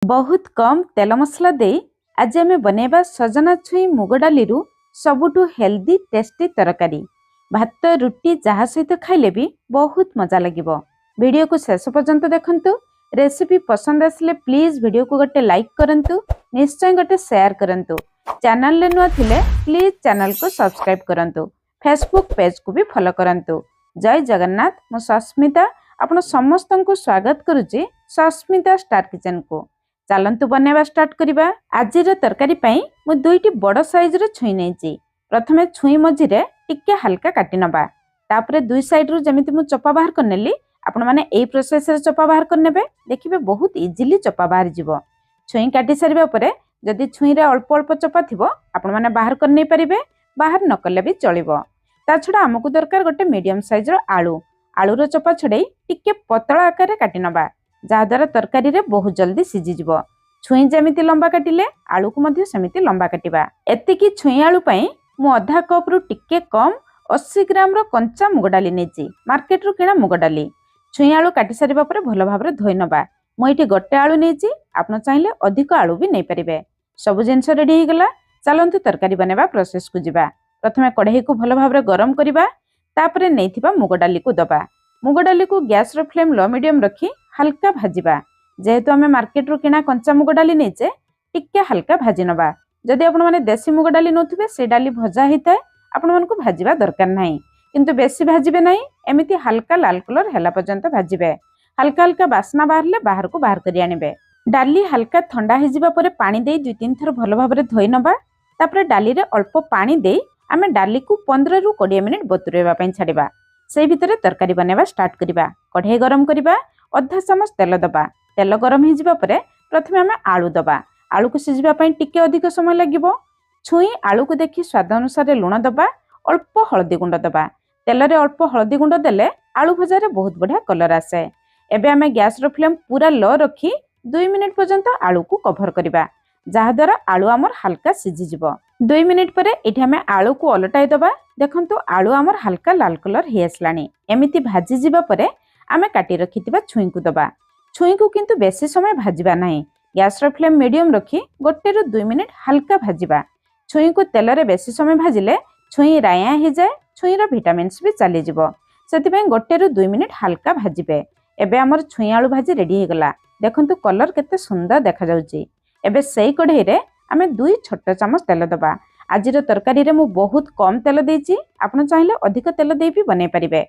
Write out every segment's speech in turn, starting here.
बहुत कम तेल मसला दे आज आम बनैबा सजना छुई मुग डाली सबुठु हेल्दी टेस्टी तरकारी। भात रुटी जहा सहित खाइले भी बहुत मजा लगिबो। वीडियो को शेष पर्यंत देखंतु। रेसिपी पसंद आसले प्लीज वीडियो को गोटे लाइक करंतु, निश्चय गोटे शेयर करंतु। चैनल रे नुआ थिले प्लीज चैनल को सब्सक्राइब करंतु। फेसबुक पेज को भी फॉलो करंतु। जय जगन्नाथ। मु सस्मिता आपण समस्त को स्वागत करुची सस्मिता स्टार किचन को। चलंतु बनैबा स्टार्ट करिबा। आजिर तरकारी पई मु दुईटी बड़ साइज रो छुई नेची। प्रथमे छुई मझिरे टिके हल्का काटी नबा। तापरे दुई साइड रो जेमिति मु चोपा बाहर करनेली आपण माने एई प्रोसेस रे चोपा बाहर करनेबे। देखिबे बहुत इजीली चोपा बाहर जिवो। छुई काटी सारिबा परे जदि छुई रे अल्प अल्प चोपा थिबो आपण माने बाहर कर नै परिबे, बाहर न करले भी चलिबो। ता छडा हमकु दरकार गोटे मीडियम साइज रो आलू। आलू रो चोपा छडै टिके पतला आकार रे काटी नबा, जा द्वारा तरकारी रे बहुत जल्दी सिझी जिवो। छुई जेमिति लंबा काटिले आलू को मध्य सेमिति लंबा काटिबा। एतिकी छुई आलू पई मु आधा कप रु टिके कम 80 ग्राम रो कंचा मुग डाली नेची। मार्केट रु किना मुग डाली। छुई आलू काटी सारिबा परे भलो भाबरे धोई नबा। मु एठी गोटे आलू नेची, आपण चाहिले अधिक आलू भी नै परिबे। सब जिंस रेडी हे गला। चलंतु तरकारी बनेबा प्रोसेस को जिबा। प्रथमे कढ़ाई को भलो भाबरे गरम करिबा। तापरे नेथिबा मुग डाली को दबा। मुग डाली को गैस रो फ्लेम लो मीडियम रखी हल्का भाजिबा। जेहेतु आमे मार्केट रो किना कंचा मुग डाली नेचे टिके हल्का भाजी नबा। जदि आपण माने देसी मुग डाली नोथिबे से डाली भजा हिताय, आपण मानको भाजिबा दरकार नाही। किंतु बेसी भाजिबे नाही, एमिति हल्का लाल कलर हैला पर्यंत भाजिबे। हल्का हल्का बास्ना बाहरले बाहर को बाहर करि आनिबे। डाली हल्का ठंडा हे जिबा परे पानी देई 2-3 थर भलो भाबरे धोई नबा। तापरे डाली रे अल्प पानी देई आमे डाली को 15 रु 20 मिनिट बतुरेबा पई छाडिबा। सेई भितरे तरकारी बनेबा स्टार्ट करिबा। कढ़ाई गरम करिबा, आधा चामच तेल दबा। तेल गरम हे जिबा परे प्रथमे आमे आलू दबा। आलू को सिझिबा पई टिके अधिक समय लागिबो। छुई आलू को देखि स्वाद अनुसार लूण दबा, अल्प हळदी गुंड दबा। तेल रे अल्प हळदी गुंड देले आलू भजा रे बहुत बढ़िया कलर आसे। एबे आमे गैस रो फ्लेम पूरा लो रखी 2 मिनिट पर्यंत आलू को कवर करिबा, जहा द्वारा आलू हमर हल्का सिझी जिवो। 2 मिनिट परे एठी आमे आलू को ओलटाई दबा। देखंतु आलू हमर हल्का लाल कलर हे आसलानी। एमिति भाजी जिबा परे आमे काटी रखितिबा छुई को दबा। छुई को किंतु बेसी समय भाजिबा नाही। गैस रो फ्लेम मीडियम रखी 1 रु 2 मिनिट हल्का भाजिबा। छुई को तेल रे बेसी समय भाजिले छुई राया हे जाय, छुई रो विटामिन्स भी चली जिवो। सेति पई 1 रु 2 मिनिट हल्का भाजिबे। एबे हमर छुई आलू भाजी रेडी हे गला। देखंतु कलर केते सुंदर देखा जाउची। एबे सेई कढ़ाई रे आमे 2 छोट चामच तेल दबा। आजिर तरकारी रे मु बहुत कम तेल देइची, आपण चाहिले अधिक तेल देई भी बनै परिबे।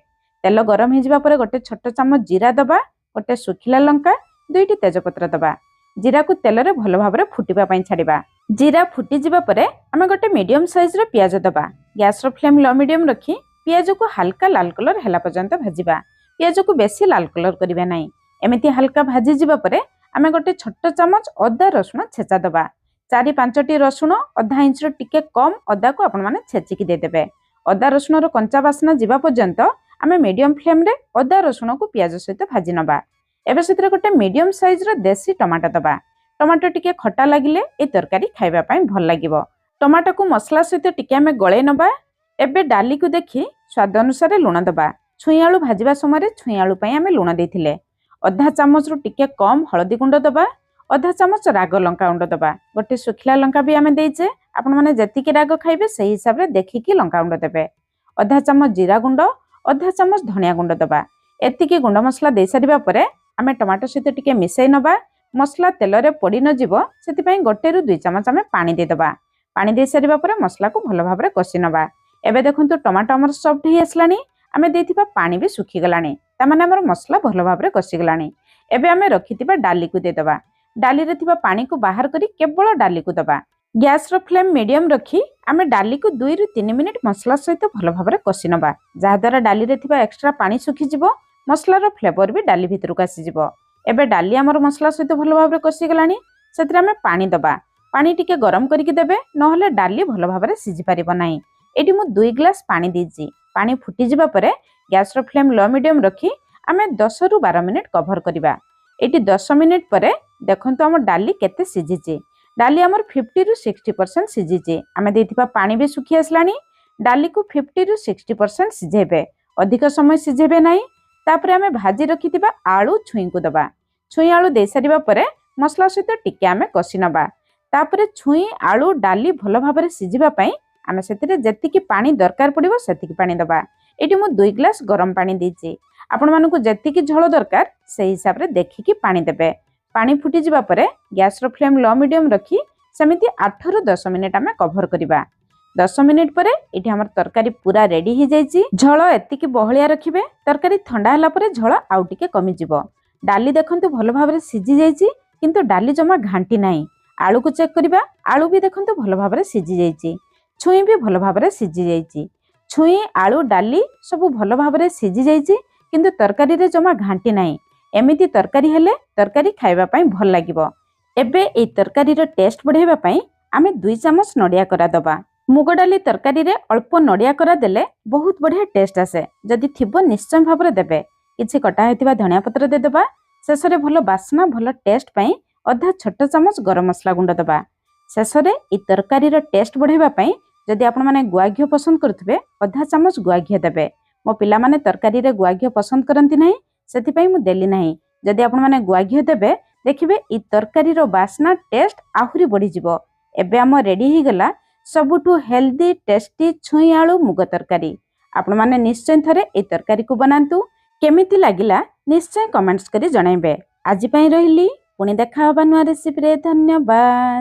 तेल गरम हे जिबा परे गोटे छोट चामच जीरा दबा, गोटे सुखिला लंका, 2टी तेजपत्र दबा। जीरा को तेल रे भलो भाबरे फुटिबा पई छाडिबा। जीरा फुटी जिबा परे आमे गोटे मीडियम साइज रे प्याज दबा। गैस रो फ्लेम लो मीडियम रखी प्याज को हल्का लाल कलर हैला पर्यंत भाजिबा। प्याज को बेसी लाल कलर करिबा नाही। एमिति हल्का भाजी जिबा परे आमे गोटे छोट चामच अदा रसुण छेचा दबा। 4-5टी रसुण आधा इंच रो टिके कम अदा को आपण माने छेचिकी दे देबे। अदा रसुण रो कंचा बासना जिबा पर्यंत आमे मीडियम फ्लेम रे अदा रसुण को प्याज सहित भाजी नबा। एबे सेतरे गोटे मीडियम साइज रो देसी टमाटो दबा। टमाटो टिके खट्टा लागिले ए तरकारी खाइबा पई भल लागिबो। टमाटो को मसला सहित टिके आमे गळे नबा। एबे डाली को देखि स्वाद अनुसार लूण दबा। छुई आलू भाजिबा समय छुई आलू पई आमे लूण देथिले। आधा चामच रु टिके कम हळदी गुंड दबा। आधा चामच राग लंका गुंड दबा। गोटे सुखिला लंका भी आमे देइचे, आपण माने जतिके राग खाइबे सेही हिसाब रे देखिकी लंका गुंड देबे। आधा चामच जीरा गुंड, आधा चामच धनिया गुंड दबा। एतिकी गुंड मसला दे सारिबा परे आमे टमाटो सहित टिके मिसै नबा। मसला तेल रे पड़ी न जिवो, सेति पई 1 रु 2 चामच आमे पानी दे दबा। पानी दे सारिबा परे मसला को भलो भाबरे कसी नबा। एबे देखंतु टमाटो हमर सॉफ्ट हे आसलानी। आमे देथिबा पानी भी सुखी गलानी, ता माने हमर मसला भलो भाबरे कसी गलानी। एबे आमे रखितिबा डाली को दे दबा। डाली रे थिबा पानी को बाहर करी केवल डाली को दबा। गैस रो फ्लेम मीडियम रखी आमे डाली को 2 रु 3 मिनिट मसला सहित भलो भाबरे कसी नबा, जा द्वारा डाली रे थिबा एक्स्ट्रा पानी सुखी जिवो। मसला रो फ्लेवर भी डाली भितर को आसी जिवो। एबे डाली हमर मसला सहित भलो भाबरे कसी गलानी। सेतरे आमे पानी दबा। पानी टिके गरम करिके देबे, नहले डाली भलो भाबरे सिझी पारिबो नाही। एठी मु 2 ग्लास पानी देइची। पानी फुटी जिबा परे गैस रो फ्लेम लो मीडियम रखी आमे 10 रु 12 मिनिट कवर करिबा। एठी 10 मिनिट परे देखंतु हमर डाली केते सिझिची। डाली हमर 50 रु 60% सिझिची। आमे देथिबा पानी भी सुखी आसलानी। डाली को 50 रु 60% सिझेबे, अधिक समय सिझेबे नाही। तापरे आमे भाजी रखितिबा आलू छुई को दबा। छुई आलू दे सारिबा परे मसला सहित टिके आमे कषि नबा। तापरे छुई आलू डाली भल भाबरे सिझिबा पई आमे सेतिरे जेतिकी पानी दरकार पड़िबो सेतिकी पानी दबा। एटी मु 2 ग्लास गरम पानी देछि। आपण मानकु जेतिकी झोल दरकार से हिसाब रे देखिकी पानी देबे। पानी फुटी जिबा परे गैस रो फ्लेम लो मीडियम रखी सेमिति 8 रु 10 मिनिट आमे कवर करिबा। 10 मिनिट परे एठी हमर तरकारी पूरा रेडी हो जाइछि। झोल एतिकी बहलिया रखिबे। तरकारी ठंडा हला परे झोल आउ टिके कमी जिवो। डाली देखंतु भल भाबरे सिझी जाइछि किंतु डाली जमा घांटी नाही। आलू को चेक करिबा। आलू भी देखंतु भल भाबरे सिझी जाइछि। छुई भी भल भाबरे सिझी जाइछि। छुई आलू डाली सब भल भाबरे सिझी जाइछि किंतु तरकारी रे जमा घांटी नाही। एमिति तरकारी हेले तरकारी खाइबा पई भल लागिबो। एबे ए तरकारी रो टेस्ट बढ़ाइबा पई आमे 2 चामच नडिया करा दबा। मुग डाली तरकारी रे अल्प नडिया करा देले बहुत बढ़िया टेस्ट आसे। जदि थिबो निश्चय भाबरे देबे। किछि कटा हेतिबा धनिया पत्र दे दबा। शेषरे भल बास्ना भल टेस्ट पई अधा छोट चामच गरम मसला गुंड दबा। शेषरे ए तरकारी रो टेस्ट बढ़ाइबा पई जदि आपण माने गुआ घिओ पसंद करथबे अधा चामच गुआ घिओ देबे। मो पिला माने तरकारी रे गुआ घिओ पसंद करंती नाही सेति पई मु देली नाही। जदि आपण माने गुआ घिओ देबे देखिबे ई तरकारी रो बास्ना टेस्ट आहुरी बढ़ी जिवो। एबे हम रेडी ही गला सबुठु हेल्दी टेस्टी छुई आलू मुग तरकारी। आपण माने निश्चय थरे ए तरकारी को बनांतु। केमिति लागिला निश्चय कमेंट्स करी जणाइबे। आजि पई रहिली पुणी देखा हबा नुआ रेसिपी रे। धन्यवाद।